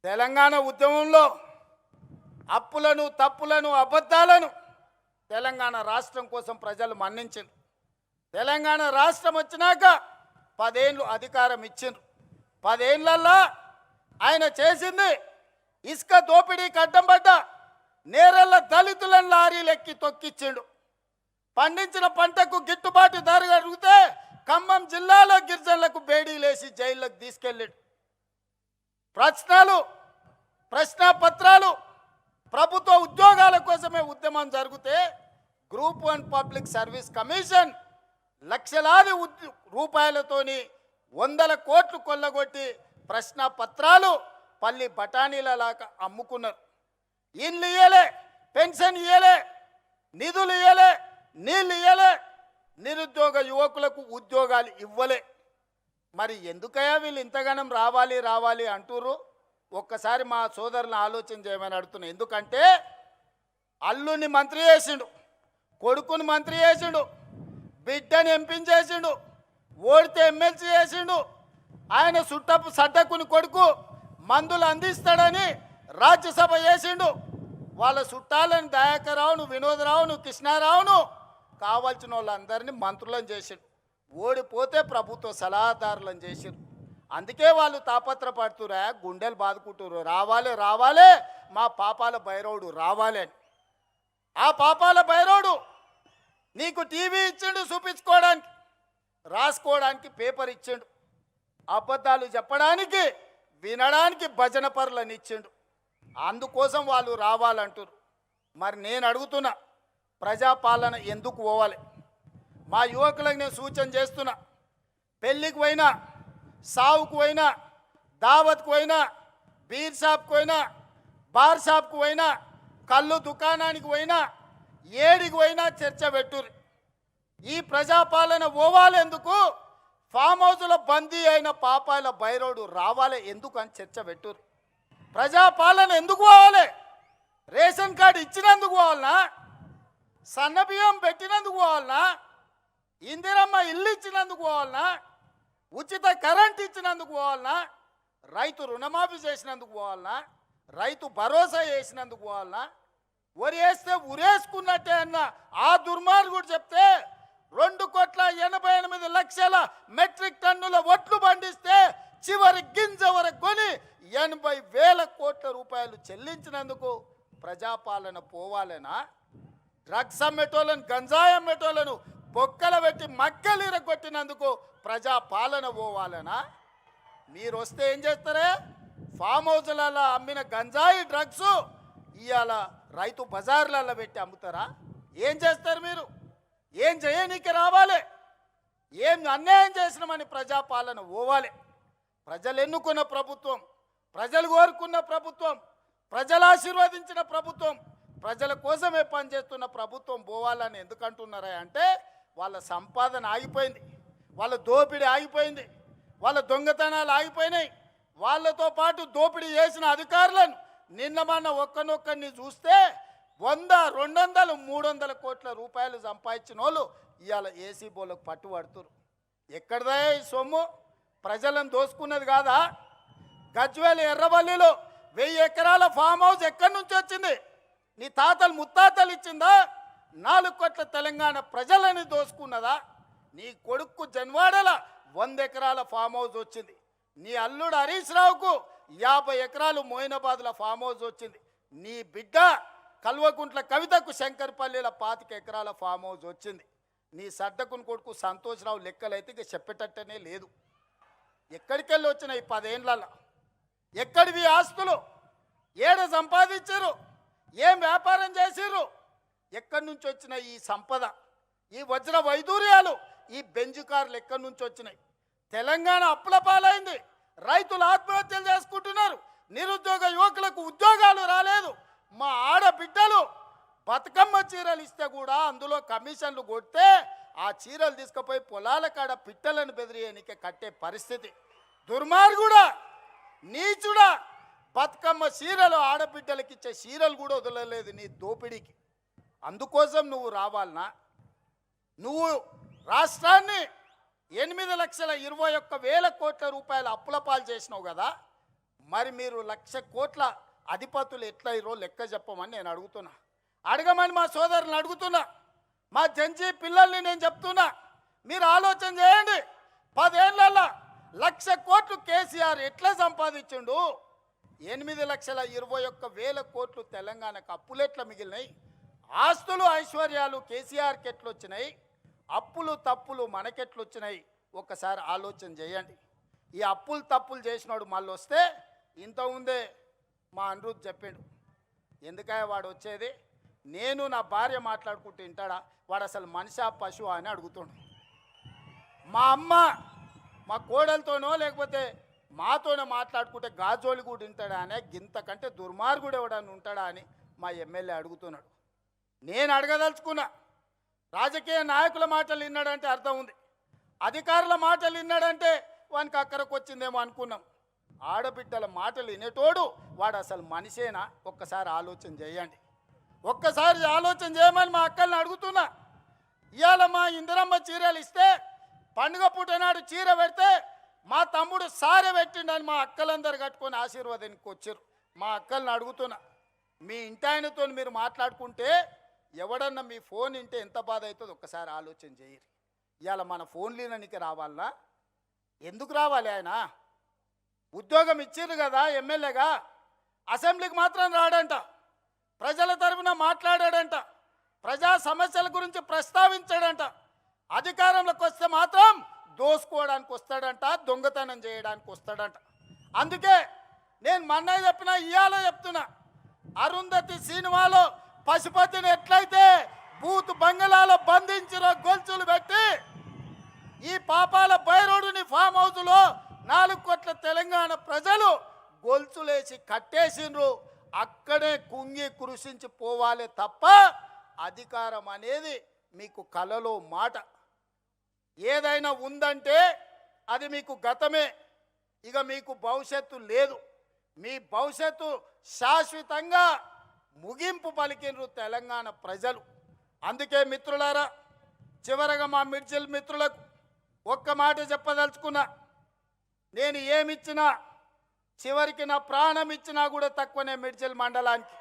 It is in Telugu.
తెలంగాణ ఉద్యమంలో అప్పులను తప్పులను అబద్ధాలను తెలంగాణ రాష్ట్రం కోసం ప్రజలు మన్నించారు. తెలంగాణ రాష్ట్రం వచ్చినాక 10 ఏళ్ళు అధికారం ఇచ్చిండ్రు. 10 ఏళ్లలో ఆయన చేసింది ఇసుక దోపిడీకి అడ్డం పడ్డ నేరళ్ళ దళితులను లారీలెక్కి తొక్కిచ్చిండు. పండించిన పంటకు గిట్టుబాటు ధర అడిగితే ఖమ్మం జిల్లాలో గిరిజనులకు బేడీలేసి జైల్లోకి తీసుకెళ్ళాడు. ప్రశ్నాపత్రాలు ప్రభుత్వ ఉద్యోగాల కోసమే ఉద్యమం జరిగితే గ్రూప్ 1 పబ్లిక్ సర్వీస్ కమిషన్ లక్షలాది రూపాయలతోని 100 కోట్లు కొల్లగొట్టి ప్రశ్నాపత్రాలు పల్లి బఠానీలలాగా అమ్ముకున్నారు. ఇల్లు ఇయ్యలే, పెన్షన్ ఇయ్యలే, నిధులు ఇయ్యలే, నీళ్ళు ఇయ్యలే, నిరుద్యోగ యువకులకు ఉద్యోగాలు ఇవ్వలే. మరి ఎందుకయ్యా వీళ్ళు ఇంతగానం రావాలి రావాలి అంటుర్రు? ఒక్కసారి మా సోదరులను ఆలోచన చేయమని అడుగుతున్నా. ఎందుకంటే అల్లుని మంత్రి చేసిండు, కొడుకుని మంత్రి చేసిండు, బిడ్డని ఎంపీని చేసిండు, ఓడితే ఎమ్మెల్సీ చేసిండు. ఆయన సడ్డకుని కొడుకు మందులు అందిస్తాడని రాజ్యసభ చేసిండు. వాళ్ళ చుట్టాలని దయాకర్రావును, వినోదరావును, కృష్ణారావును కావాల్సిన వాళ్ళందరినీ మంత్రులను చేసిండు. ఓడిపోతే ప్రభుత్వ సలహాదారులను చేసిండు. అందుకే వాళ్ళు తాపత్రపడుతురా, గుండెలు బాదుకుంటున్నారు, రావాలి రావాలి మా పాపాల భైరవుడు రావాలి అని. ఆ పాపాల భైరవుడు నీకు టీవీ ఇచ్చిండు చూపించుకోవడానికి, రాసుకోవడానికి పేపర్ ఇచ్చిండు, అబద్ధాలు చెప్పడానికి వినడానికి భజన పరులను ఇచ్చిండు. అందుకోసం వాళ్ళు రావాలంటారు. మరి నేను అడుగుతున్నా, ప్రజాపాలన ఎందుకు పోవాలి? మా యువకులకు నేను సూచన చేస్తున్నా, పెళ్ళికి పోయినా, సావుకు పోయినా, దావత్కు పోయినా, బీర్ షాప్కి పోయినా, బార్ షాప్కి పోయినా, కళ్ళు దుకాణానికి పోయినా, ఏడికి పోయినా చర్చ పెట్టుర్రు. ఈ ప్రజాపాలన పోవాలి ఎందుకు? ఫామ్ హౌస్లో బందీ అయిన పాపాల భైరవుడు రావాలి ఎందుకు అని చర్చ పెట్టుర్రు. ప్రజాపాలన ఎందుకు పోవాలి? రేషన్ కార్డు ఇచ్చినందుకు పోవాలనా? సన్నబియ్యం పెట్టినందుకు పోవాలనా? ఇందిరమ్మ ఇల్లు ఇచ్చినందుకు పోవాలనా? ఉచిత కరెంట్ ఇచ్చినందుకు పోవాలనా? రైతు రుణమాఫీ చేసినందుకు పోవాలనా? రైతు భరోసా చేసినందుకు పోవాలనా? వరి వేస్తే ఉరేసుకున్నట్టే అన్న ఆ దుర్మార్గుడు చెప్తే 2,88,00,000 మెట్రిక్ టన్నుల ఒట్లు పండిస్తే చివరి గింజ వరకు కొని 80,000 కోట్ల రూపాయలు చెల్లించినందుకు ప్రజాపాలన పోవాలనా? డ్రగ్స్ అమ్మేటోళ్ళను, గంజాయి అమ్మేటోళ్ళను బొక్కల పెట్టి మక్కలు ఇరగొట్టినందుకు ప్రజాపాలన పోవాలనా? మీరు వస్తే ఏం చేస్తారే? ఫామ్ హౌస్లలో అమ్మిన గంజాయి డ్రగ్స్ ఇవాళ రైతు బజార్లలో పెట్టి అమ్ముతారా? ఏం చేస్తారు మీరు? ఏం చేయనీకి రావాలి? ఏం అన్యాయం చేసినామని ప్రజాపాలన పోవాలి. ప్రజలు ఎన్నుకున్న ప్రభుత్వం, ప్రజలు కోరుకున్న ప్రభుత్వం, ప్రజలు ఆశీర్వదించిన ప్రభుత్వం, ప్రజల కోసమే పనిచేస్తున్న ప్రభుత్వం పోవాలని ఎందుకంటున్నారా అంటే వాళ్ళ సంపాదన ఆగిపోయింది, వాళ్ళ దోపిడీ ఆగిపోయింది, వాళ్ళ దొంగతనాలు ఆగిపోయినాయి. వాళ్ళతో పాటు దోపిడీ చేసిన అధికారులను నిన్న మొన్న ఒక్కనొక్కరిని చూస్తే 100, 200, 300 కోట్ల రూపాయలు సంపాదించిన వాళ్ళు ఇవాళ ఏసీ బోలకు పట్టుబడుతున్నారు. ఎక్కడదా ఈ సొమ్ము? ప్రజలను దోసుకున్నది కాదా? గజ్వేల్ ఎర్రవల్లిలో 1000 ఎకరాల ఫామ్ హౌస్ ఎక్కడి నుంచి వచ్చింది? నీ తాతలు ముత్తాతలు ఇచ్చిందా? 4 కోట్ల తెలంగాణ ప్రజలని దోసుకున్నదా? నీ కొడుకు జన్వాడల 100 ఎకరాల ఫామ్ హౌస్ వచ్చింది. నీ అల్లుడు హరీష్ రావుకు 50 ఎకరాలు మోయినాబాద్ల ఫామ్ హౌస్ వచ్చింది. నీ బిడ్డ కల్వకుంట్ల కవితకు శంకర్పల్లిల 25 ఎకరాల ఫామ్ హౌస్ వచ్చింది. నీ సడ్డకుని కొడుకు సంతోష్రావు లెక్కలైతే ఇక చెప్పేటట్టనే లేదు. ఎక్కడికెళ్ళి వచ్చినాయి 10 ఏళ్ళలో? ఎక్కడివి ఆస్తులు? ఏడ సంపాదించారు? ఏం వ్యాపారం చేసిర్రు? ఎక్కడి నుంచి వచ్చిన ఈ సంపద, ఈ వజ్ర వైదూర్యాలు, ఈ బెంజు కార్లు ఎక్కడి నుంచి వచ్చినాయి? తెలంగాణ అప్పుల పాలైంది, రైతులు ఆత్మహత్యలు చేసుకుంటున్నారు, నిరుద్యోగ యువకులకు ఉద్యోగాలు రాలేదు. మా ఆడబిడ్డలు బతుకమ్మ చీరలు ఇస్తే కూడా అందులో కమిషన్లు కొడితే ఆ చీరలు తీసుకుపోయి పొలాల కాడ పిట్టలను బెదిరియనికే కట్టే పరిస్థితి. దుర్మార్గుడా, నీచుడా, బతుకమ్మ చీరలు ఆడబిడ్డలకి ఇచ్చే చీరలు కూడా వదలలేదు నీ దోపిడీకి. అందుకోసం నువ్వు రావాలనా? నువ్వు రాష్ట్రాన్ని 8,21,000 కోట్ల రూపాయల అప్పుల పాలు చేసినావు కదా. మరి మీరు 1,00,000 కోట్ల అధిపతులు ఎట్లయిరో లెక్క చెప్పమని నేను అడుగుతున్నా. అడగమని మా సోదరులను అడుగుతున్నా. మా జంజీ పిల్లల్ని నేను చెప్తున్నా. మీరు ఆలోచన చేయండి. 10 ఏళ్లలో 1,00,000 కోట్లు కేసీఆర్ ఎట్లా సంపాదించిండు? 8,21,000 కోట్లు తెలంగాణకు అప్పులెట్లా మిగిలినాయి? ఆస్తులు ఐశ్వర్యాలు కేసీఆర్కి ఎట్లొచ్చినాయి? అప్పులు తప్పులు మనకెట్లొచ్చినాయి? ఒక్కసారి ఆలోచన చేయండి. ఈ అప్పులు తప్పులు చేసినాడు మళ్ళీ వస్తే ఇంత ఉందే మా అనిరుద్ధ్ చెప్పిండు. ఎందుకయ్యా వాడు వచ్చేది? నేను నా భార్య మాట్లాడుకుంటూ వింటాడా? వాడు అసలు మనిషా పశువు అని అడుగుతుండు. మా అమ్మ మా కోడలతోనో లేకపోతే మాతోనే మాట్లాడుకుంటే గాజోలి కూడా వింటాడా అనే గింతకంటే దుర్మార్గుడు ఎవడని ఉంటాడా అని మా ఎమ్మెల్యే అడుగుతున్నాడు. నేను అడగదలుచుకున్నా. రాజకీయ నాయకుల మాటలు విన్నాడంటే అర్థం ఉంది, అధికారుల మాటలు విన్నాడంటే వానికి అక్కడికి వచ్చిందేమో అనుకున్నాం. ఆడబిడ్డల మాటలు వినేటోడు వాడు అసలు మనిషేనా? ఒక్కసారి ఆలోచన చేయండి. ఒక్కసారి ఆలోచన చేయమని మా అక్కల్ని అడుగుతున్నా. ఇవాళ మా ఇందిరమ్మ చీరలు ఇస్తే పండుగ పూట నాడు చీర పెడితే మా తమ్ముడు సారె పెట్టిండని మా అక్కలందరూ కట్టుకొని ఆశీర్వాదానికి వచ్చారు. మా అక్కల్ని అడుగుతున్నా, మీ ఇంటి ఆయనతో మీరు మాట్లాడుకుంటే ఎవడన్నా మీ ఫోన్ వింటే ఎంత బాధ అవుతుందో ఒక్కసారి ఆలోచన చేయరు. ఇవాళ మన ఫోన్లు వినడానికి రావాలనా? ఎందుకు రావాలి? ఆయన ఉద్యోగం ఇచ్చారు కదా ఎమ్మెల్యేగా, అసెంబ్లీకి మాత్రం రాడంట, ప్రజల తరఫున మాట్లాడాడంట, ప్రజా సమస్యల గురించి ప్రస్తావించాడంట. అధికారంలోకి వస్తే మాత్రం దోసుకోవడానికి వస్తాడంట, దొంగతనం చేయడానికి వస్తాడంట. అందుకే నేను మొన్న చెప్పినా ఇవాళ చెప్తున్నా, అరుంధతి సినిమాలో పశుపతిని ఎట్లయితే బూత్ బంగళాలో బంధించిన గొలుసులు పెట్టి ఈ పాపాల బైరోడుని ఫామ్ హౌస్లో 4 కోట్ల తెలంగాణ ప్రజలు గొలుసులేసి కట్టేసిండ్రు. అక్కడే కుంగి కృషించి పోవాలి తప్ప అధికారం అనేది మీకు కలలో మాట. ఏదైనా ఉందంటే అది మీకు గతమే, ఇక మీకు భవిష్యత్తు లేదు. మీ భవిష్యత్తు శాశ్వతంగా ముగింపు పలికినరు తెలంగాణ ప్రజలు. అందుకే మిత్రులారా, చివరగా మా మిర్జిల్ మిత్రులకు ఒక్క మాట చెప్పదలుచుకున్నా. నేను ఏమిచ్చినా చివరికి నా ప్రాణం ఇచ్చినా కూడా తక్కువనే మిర్జిల్ మండలానికి.